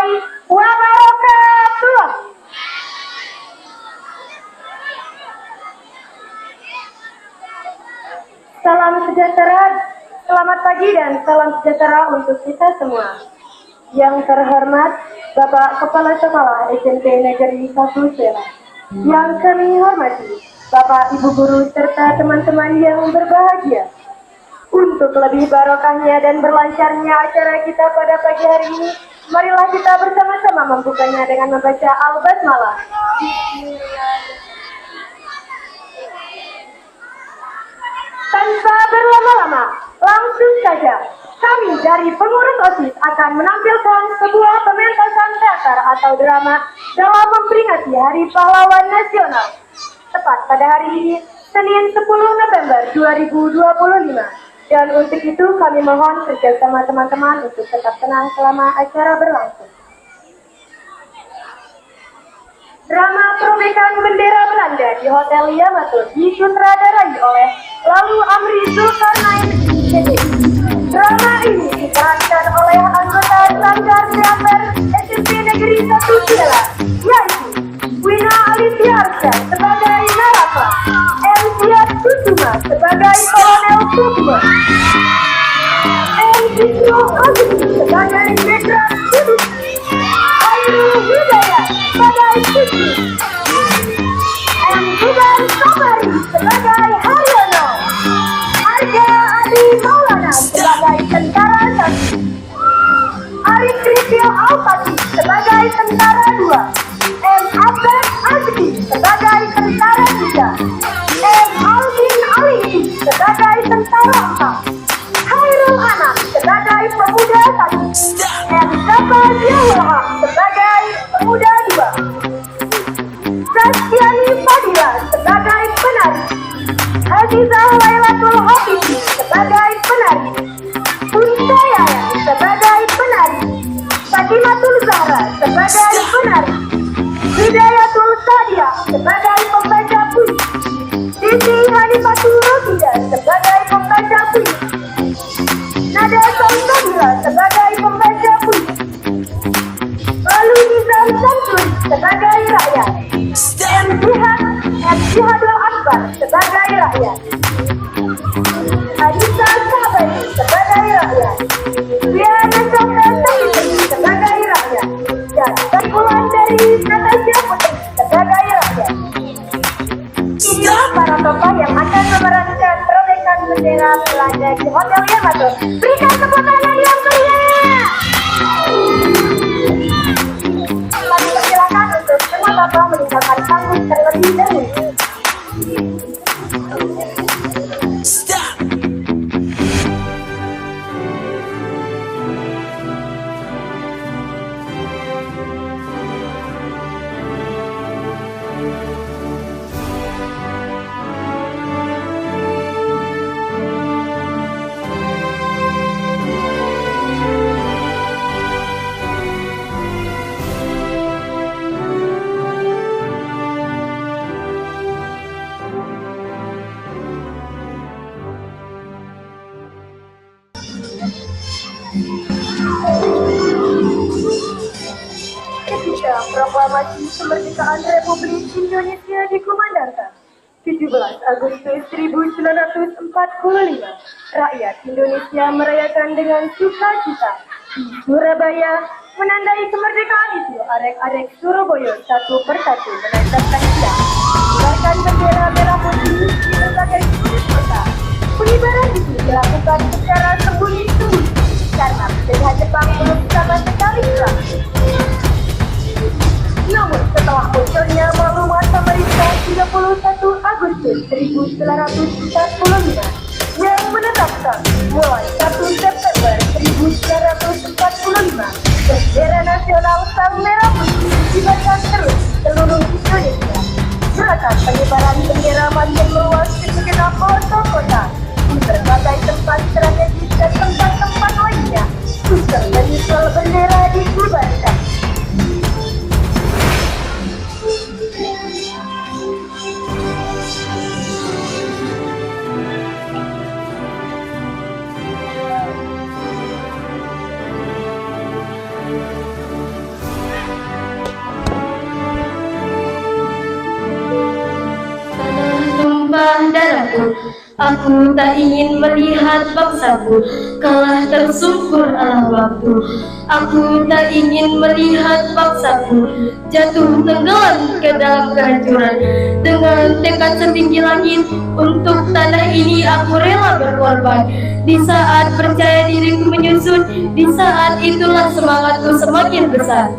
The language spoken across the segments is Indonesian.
warahmatullahi wabarakatuh. Salam sejahtera, selamat pagi dan salam sejahtera untuk kita semua. Yang terhormat Bapak Kepala Sekolah SMP Negeri 1 Serang. Yang kami hormati Bapak, Ibu Guru, serta teman-teman yang berbahagia. Untuk lebih barokahnya dan berlancarnya acara kita pada pagi hari ini, marilah kita bersama-sama membukanya dengan membaca Al-Basmalah. Tanpa berlama-lama, langsung saja kami dari pengurus OSIS akan menampilkan sebuah pementasan teater atau drama dalam memperingati Hari Pahlawan Nasional. Tepat pada hari ini, Senin 10 November 2025. Dan untuk itu kami mohon kerjasama teman-teman untuk tetap tenang selama acara berlangsung. Drama Perobekan Bendera Belanda di Hotel Yamato disutradarai oleh Lalu Amri Zulkarnain CD. Drama ini diperankan oleh anggota Sanggar Teater SMP Negeri 1 Ciela, yaitu Wina Alicia Arsha sebagai Narafa, Elziat Kusuma sebagai Kolonel Sukma, Isro Aziz sebagai Jenderal Kudus, Ayu Hidayat sebagai Suci, Buban Sobari sebagai Haryono, Arga Adi Maulana sebagai Tentara 1, Arif Rizil Alpati sebagai Tentara 2, Abbas Azri sebagai Tentara 3, Alvin Ali sebagai Tentara 4, Hairul Anam sebagai Pemuda 1, Zafar Yawaham sebagai Pemuda 2, Sastiani Fadila sebagai penari, Hazizah Lailatul Hafizi sebagai penari, Unsaya sebagai penari, Fatimatul Zahra sebagai penari, Hidayatul Sadia sebagai pembaca puisi, Siti Hanifatul Rosida sebagai pembaca puisi, Nada Samsabila sebagai pembaca puisi, lalu Nizam Samsuri sebagai rakyat, M. Jihadul Akbar sebagai rakyat, Adisa Sahabani sebagai rakyat, Riana Sofia Tafitri sebagai rakyat, dan kumpulan dari Natasha Putri sebagai rakyat. Inilah para tokoh yang akan memerankan perobekan bendera Belanda di Hotel Yamato. Berikan tepuk tangan yang meriah. Kami persilakan untuk semua tokoh meninggalkan panggung terlebih dahulu. Ketika proklamasi kemerdekaan Republik Indonesia dikumandangkan 17 Agustus 1945, rakyat Indonesia merayakan dengan sukacita. Di Surabaya, menandai kemerdekaan itu, arek-arek Surabaya satu persatu menancapkan tiang, mengibarkan bendera merah putih di berbagai sudut kota. Pengibaran itu dilakukan secara sembunyi-sembunyi karena penjahat Jepang belum sama sekali hilang. Namun setelah munculnya maklumat pemerintah 31 Agustus 1945 yang menetapkan mulai 1 September 1945 bendera nasional Sang Merah Putih dikibarkan terus seluruh Indonesia, maka pengibaran bendera makin meluas ke segenap kota-kota di berbagai tempat strategis dan tempat-tempat lainnya. Usul menyusul bendera dikibarkan. bersatu. Aku tak ingin melihat bangsaku kalah tersungkur ala waktu. Aku tak ingin melihat bangsaku jatuh tenggelam ke dalam kehancuran. Dengan tekad setinggi langit untuk tanah ini aku rela berkorban. Di saat percaya diriku menyusut, di saat itulah semangatku semakin besar.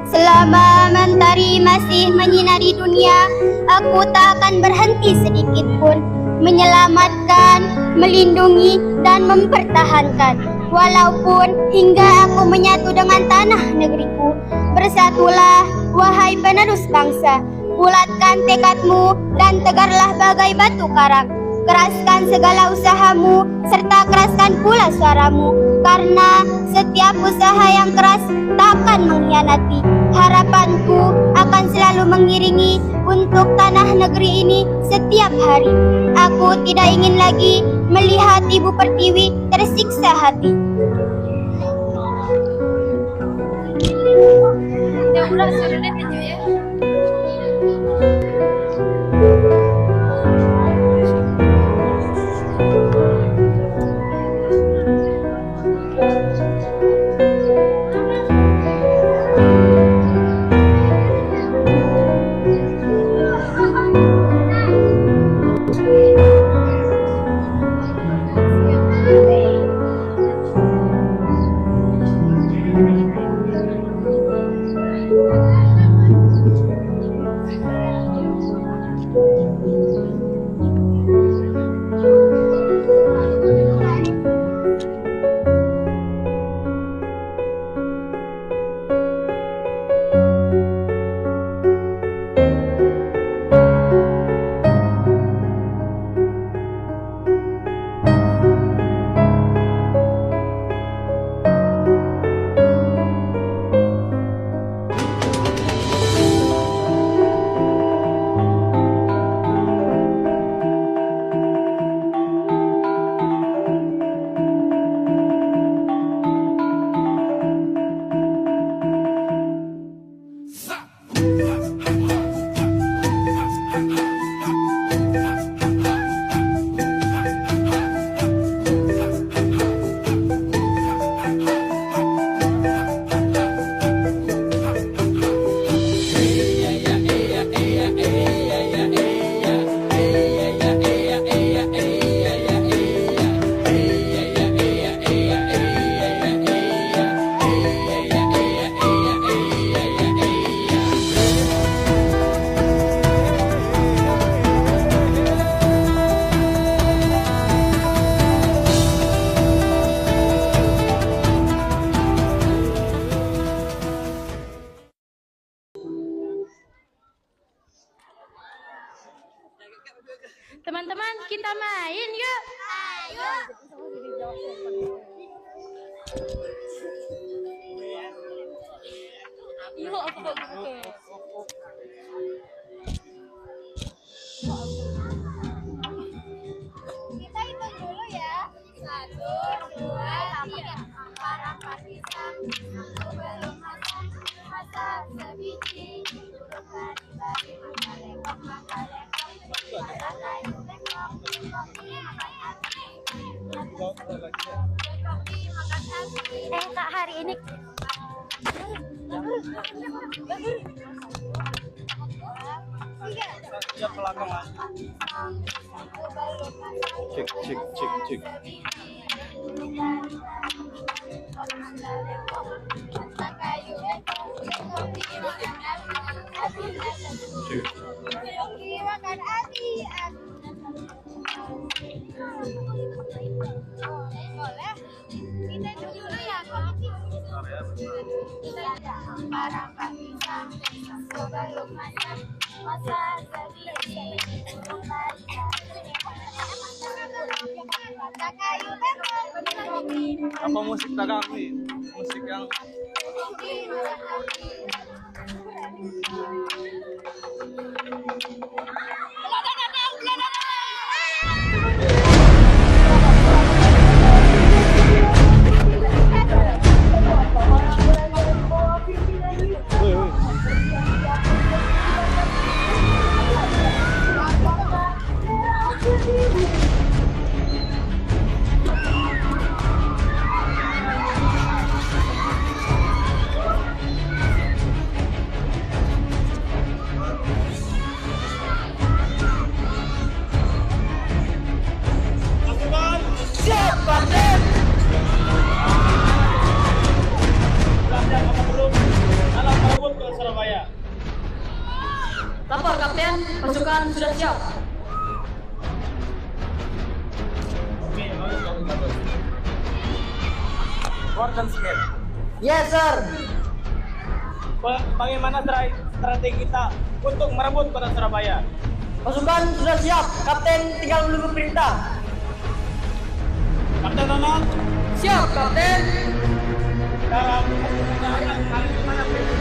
Selama mentari masih menyinari dunia, aku tak akan berhenti sedikit pun menyelamatkan, melindungi, dan mempertahankan. Walaupun hingga aku menyatu dengan tanah negeriku. Bersatulah, wahai penerus bangsa. Bulatkan tekadmu dan tegarlah bagai batu karang. Keraskan segala usahamu, serta keraskan pula suaramu. Karena setiap usaha yang keras tak akan mengkhianati. Harapanku akan selalu mengiringi untuk tanah negeri ini setiap hari. Aku tidak ingin lagi melihat Ibu Pertiwi tersiksa hati. Teman-teman, kita main yuk. Ayo. Yuk, aku mau buka. Kita hitung dulu ya. 1, 2, 3. Para pisang, aku belum masak. Masak sebiji. Duduk bari-bari, makan lekok, makan lekok. Makan kayu lekok, kopi makan hati. Kopi makan hati. Kak, hari ini Siap pelanggan. Cek cek cek cek. makan hati. Boleh. Kita dulu ya, kopi. Para pisang, sebelum masak, masak sedikit. Kayu lekok. Apa musik dagang nih? Musik yang Lapor Kapten, pasukan sudah siap. Oke, bagus. Warden scan. Yes, sir. Bagaimana strategi kita untuk merebut kota Surabaya? Pasukan sudah siap. Kapten tinggal menunggu perintah. Kapten Donald, Siap, Kapten. dalam perjalanan kali gimana, Prince?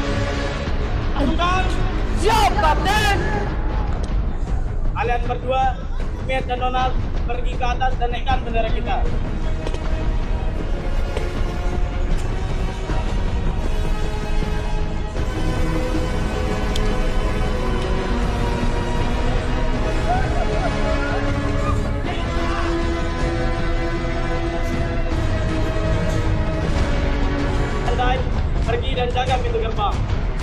Pasukan, Siap, Kapten. kalian berdua, Smith dan Donald, pergi ke atas dan naikkan bendera kita. Santai, pergi dan jaga pintu gerbang.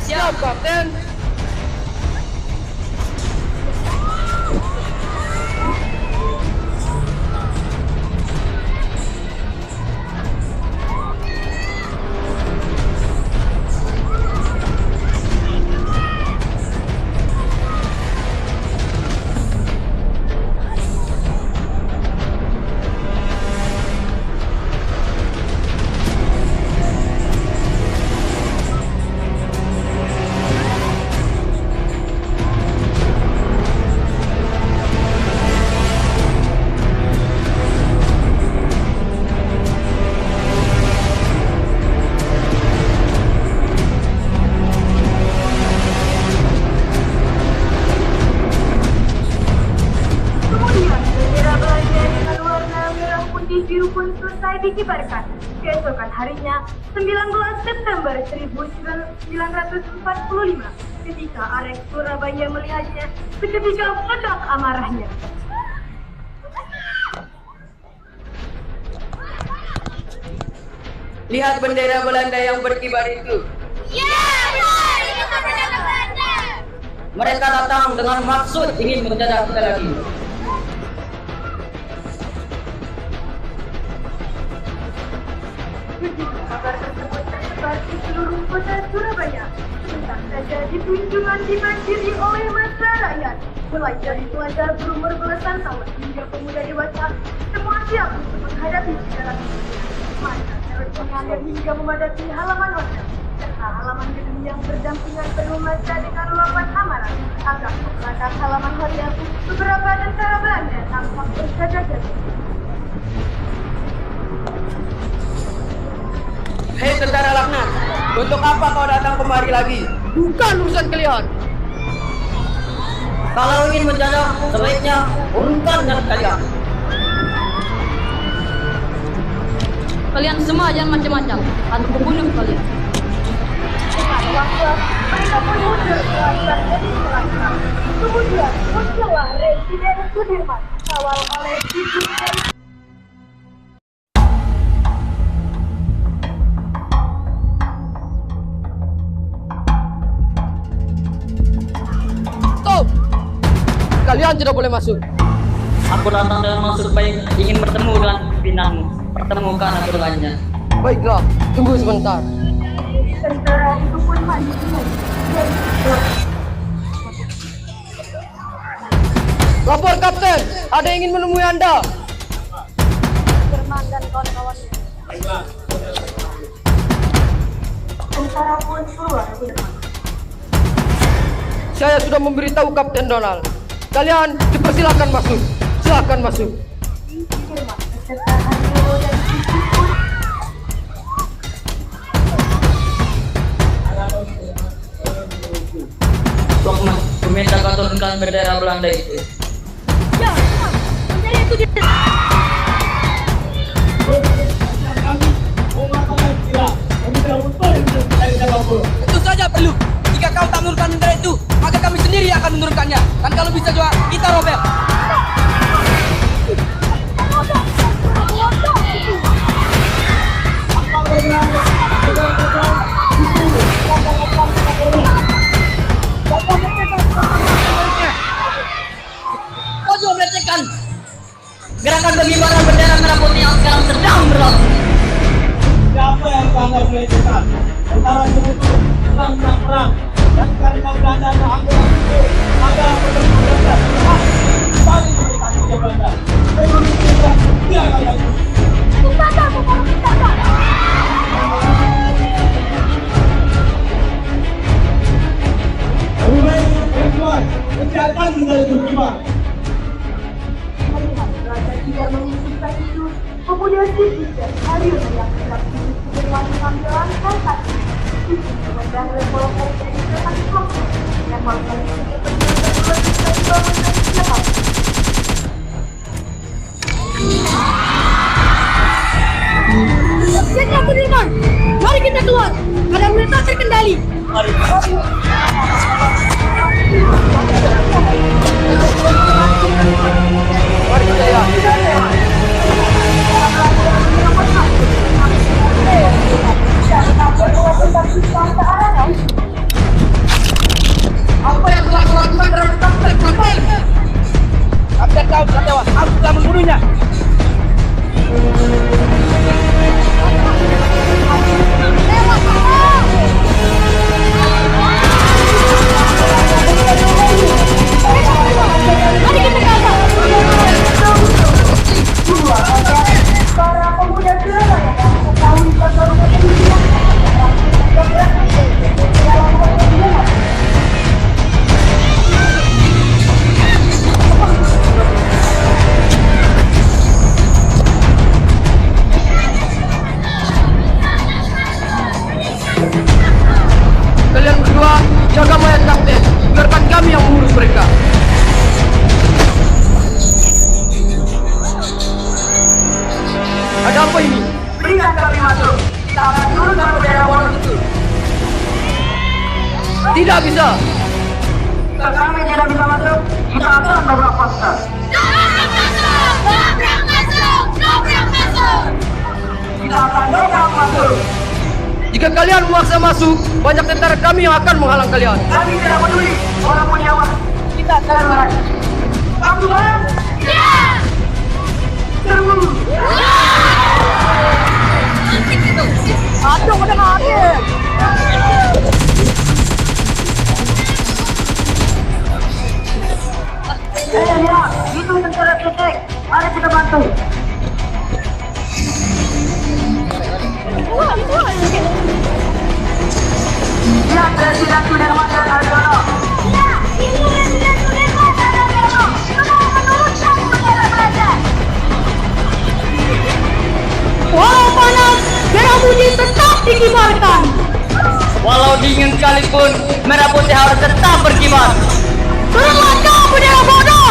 Siap, Kapten. Kemudian bendera Belanda dengan warna merah putih biru pun selesai dikibarkan. Keesokan harinya, 19 September 1945, ketika Arek Surabaya melihatnya, seketika meledak amarahnya. Lihat bendera Belanda yang berkibar itu. Ya, benar. Itu bendera Belanda. Mereka datang dengan maksud ingin menjajah kita lagi. Begitu kabar tersebut tersebar di seluruh kota Surabaya. Entah saja di kunjungan dibanjiri oleh massa rakyat. Mulai dari pelajar berumur belasan tahun hingga pemuda dewasa, semua siap untuk menghadapi segala masa terus mengalir hingga memadati halaman hotel serta halaman gedung yang berdampingan penuh massa dengan luapan amarah. Agak ke belakang halaman hotel, beberapa tentara Belanda tampak berjaga-jaga. Hei tentara laknat, untuk apa kau datang kemari lagi? Bukan urusan kalian. Kalau ingin menjajah, sebaiknya urungkan dengan kalian. Kalian semua jangan macam-macam, atau membunuh kalian. Dengan waktu, mereka pun mundur melarikan dari Semarang. Kemudian muncullah Residen Sudirman, kawal oleh Didik dari Stop! Kalian tidak boleh masuk. Aku datang dengan maksud baik, ingin bertemu dengan pimpinanmu. Pertemukan aku dengannya. Baiklah, tunggu sebentar. tentara itu pun maju. Lapor Kapten, ada yang ingin menemui Anda. Firman dan kawan-kawannya. Tentara pun keluar ke depan. Saya sudah memberitahu Kapten Donald. Kalian dipersilakan masuk. Silakan masuk. Firman beserta Hanyo dan Cici pun Lokman, meminta kau turunkan bendera Belanda itu. Ya, bendera itu di Tentu saja perlu. Jika kau tak menurunkan bendera itu, maka kami sendiri akan menurunkannya. Dan kalau bisa juga, kita robek. Kau juga melecehkan gerakan pengibaran bendera merah putih yang sekarang sedang berlangsung. Siapa yang melanggar melecehkan? Tentara sekutu sedang perang dan karena Belanda ada anggota pasti akan menjadi berkibar. Melihat raja tidak menginginkan itu, pemuda Sisi dan Haryono yang sedang duduk dengan mengambil langkah kaki. Sisi memandang revolver dari belakang kelompok yang melakukan kepentingan kedua bisa dibangun dari siapapun. Senjata Sudirman, mari kita keluar. Keadaan mereka terkendali. Apa yang telah kau lakukan terhadap Kapten? Kapten tahu sudah tewas. Aku telah membunuhnya. Para pemuda Surabaya yang mengetahui pertarungan ini dalam pertandingan. Kalian berdua jaga mayat Kapten, biarkan kami yang mengurus mereka. Ada apa ini? Berikan kami masuk. Kita akan turunkan bendera bodoh itu. Tidak bisa. Jika kami tidak bisa masuk, kita akan dobrak paksa. Kita akan dobrak masuk. Jika kalian memaksa masuk, banyak tentara kami yang akan menghalang kalian. Kami tidak peduli walaupun nyawa kita akan mereka. Kamu bareng? Serbu. Aduh, udah kaget. Ya, itu tentara titik. Mari kita bantu. Ya, Presiden Sudirman dan Haryono. Ya, ini Presiden Sudirman dan Haryono. Tolong menurunkan bendera Belanda. Walau panas, merah putih tetap dikibarkan. Walau dingin sekalipun, merah putih harus tetap berkibar. Selamatkan bendera bodoh.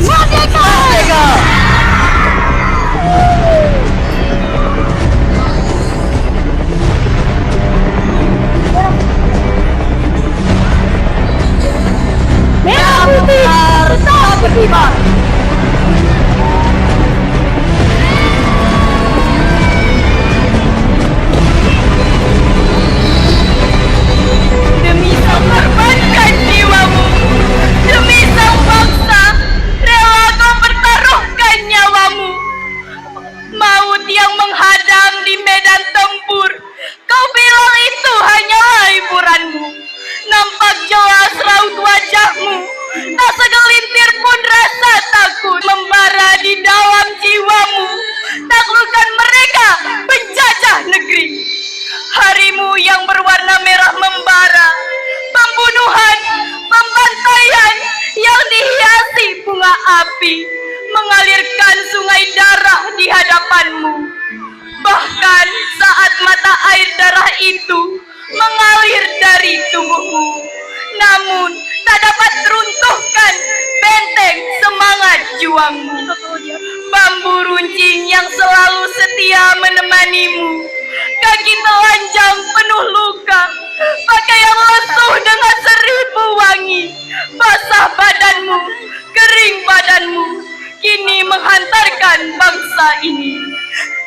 Merdeka! Merdeka! Merah putih tetap berkibar. Demi mengorbankan jiwamu, demi sang bangsa, rela kau pertaruhkan nyawamu. Maut yang menghadang di medan tempur, kau bilang itu hanyalah hiburanmu. Nampak jelas raut wajahmu, tak segelintir pun rasa takut membara di dalam jiwamu. Taklukkan mereka penjajah negeri. Harimu yang berwarna merah membara, pembunuhan, pembantaian yang dihiasi bunga api, mengalirkan sungai darah di hadapanmu. Bahkan saat mata air darah itu mengalir dari tubuhmu, namun tak dapat teruntuhkan benteng semangat juangmu. Bambu runcing yang selalu setia menemanimu, kaki telanjang penuh luka, pakaian lesuh dengan 1000 wangi, basah badanmu, kering badanmu, kini menghantarkan bangsa ini.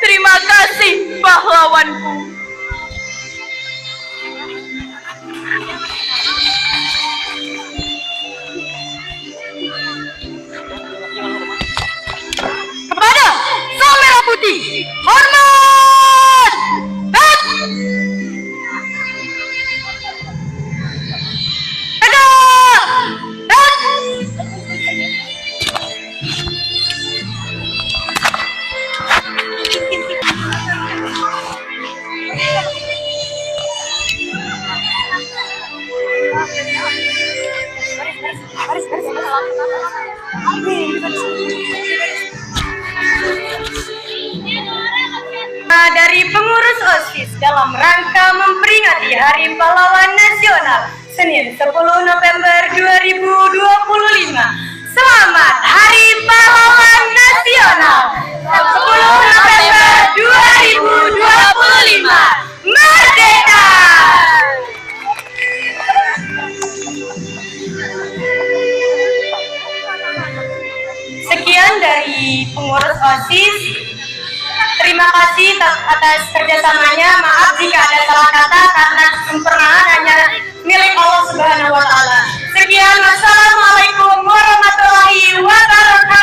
Terima kasih pahlawanku. Kepada Sang Merah Putih, hormat! Dan tegak! Dan pengurus OSIS dalam rangka memperingati Hari Pahlawan Nasional Senin 10 November 2025. Selamat Hari Pahlawan Nasional 10 November 2025. Merdeka! Sekian dari pengurus OSIS. Terima kasih atas kerjasamanya. Maaf jika ada salah kata karena kesempurnaan hanya milik Allah Subhanahu wa Ta'ala. Sekian, wassalamualaikum warahmatullahi wabarakatuh.